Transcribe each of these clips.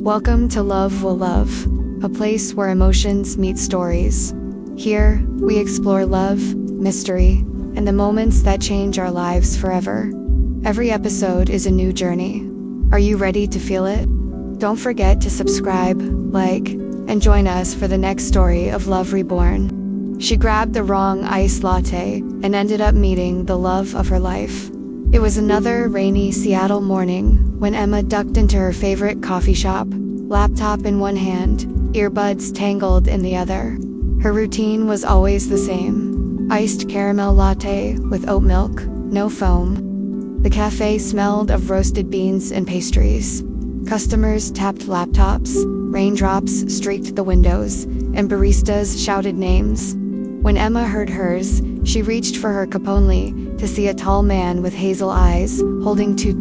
Welcome to Love Will Love, a place where emotions meet stories. Here, we explore love, mystery, and the moments that change our lives forever. Every episode is a new journey. Are you ready to feel it? Don't forget to subscribe, like, and join us for the next story of Love Reborn. She grabbed the wrong iced latte and ended up meeting the love of her life. It was another rainy Seattle morning when Emma ducked into her favorite coffee shop, laptop in one hand, earbuds tangled in the other. Her routine was always the same: iced caramel latte with oat milk, no foam. The cafe smelled of roasted beans and pastries. Customers tapped laptops, raindrops streaked the windows, and baristas shouted names. When Emma heard hers, she reached for her cup only to see a tall man with hazel eyes, holding two.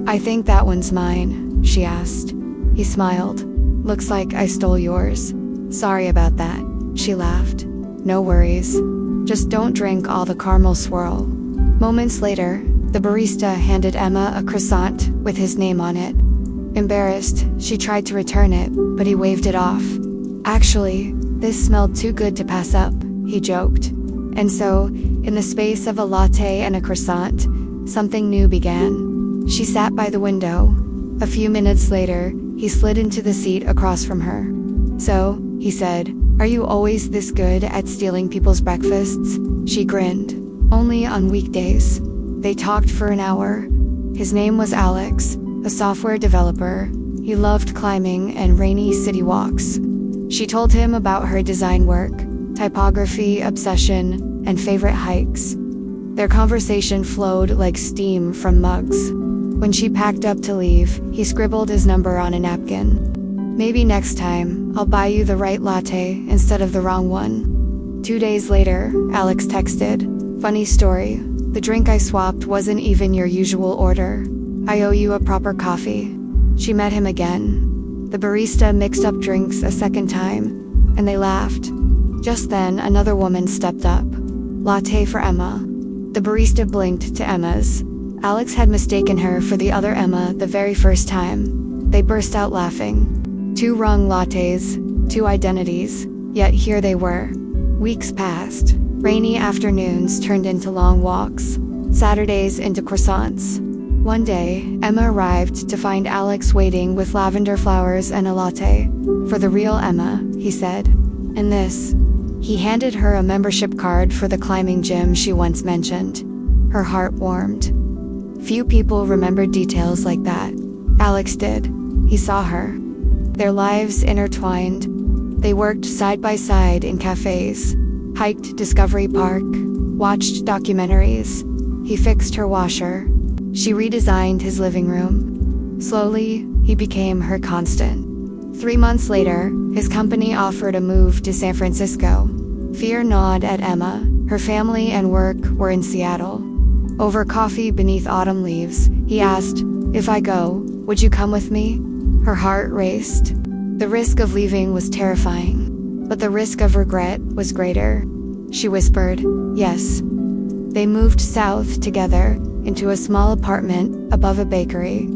"I think that one's mine," she asked. He smiled. "Looks like I stole yours." "Sorry about that," she laughed. "No worries. Just don't drink all the caramel swirl." Moments later, the barista handed Emma a croissant with his name on it. Embarrassed, she tried to return it, but he waved it off. "Actually, this smelled too good to pass up," he joked. And so, in the space of a latte and a croissant, something new began. She sat by the window. A few minutes later, he slid into the seat across from her. "So," he said, "are you always this good at stealing people's breakfasts?" She grinned. "Only on weekdays." They talked for an hour. His name was Alex, a software developer. He loved climbing and rainy city walks. She told him about her design work, typography obsession, and favorite hikes. Their conversation flowed like steam from mugs. When she packed up to leave, he scribbled his number on a napkin. "Maybe next time, I'll buy you the right latte instead of the wrong one." 2 days later, Alex texted, "Funny story, the drink I swapped wasn't even your usual order. I owe you a proper coffee." She met him again. The barista mixed up drinks a second time, and they laughed. Just then, another woman stepped up. "Latte for Emma." The barista blinked to Emma's. Alex had mistaken her for the other Emma the very first time. They burst out laughing. 2 wrong lattes, 2 identities, yet here they were. Weeks passed. Rainy afternoons turned into long walks. Saturdays into croissants. One day, Emma arrived to find Alex waiting with lavender flowers and a latte. "For the real Emma," he said. "And this." He handed her a membership card for the climbing gym she once mentioned. Her heart warmed. Few people remembered details like that. Alex did. He saw her. Their lives intertwined. They worked side by side in cafes, hiked Discovery Park, watched documentaries. He fixed her washer. She redesigned his living room. Slowly, he became her constant. 3 months later, his company offered a move to San Francisco. Fear gnawed at Emma. Her family and work were in Seattle. Over coffee beneath autumn leaves, he asked, "If I go, would you come with me?" Her heart raced. The risk of leaving was terrifying, but the risk of regret was greater. She whispered, "Yes." They moved south together, into a small apartment above a bakery.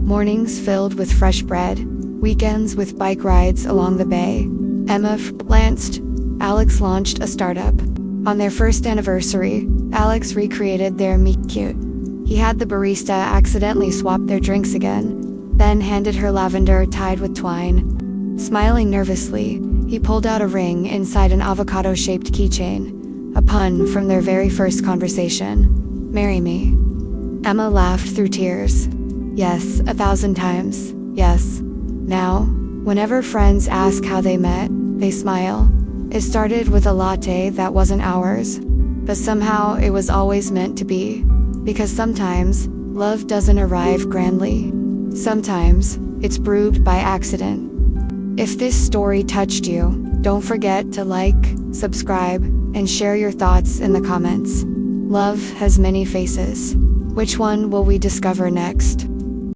Mornings filled with fresh bread, weekends with bike rides along the bay. Emma freelanced. Alex launched a startup. On their first anniversary, Alex recreated their meet-cute. He had the barista accidentally swap their drinks again, then handed her lavender tied with twine. Smiling nervously, he pulled out a ring inside an avocado-shaped keychain, a pun from their very first conversation. "Marry me." Emma laughed through tears. "Yes, 1,000 times, yes." Now, whenever friends ask how they met, they smile. It started with a latte that wasn't ours, but somehow it was always meant to be. Because sometimes, love doesn't arrive grandly. Sometimes, it's brewed by accident. If this story touched you, don't forget to like, subscribe, and share your thoughts in the comments. Love has many faces. Which one will we discover next?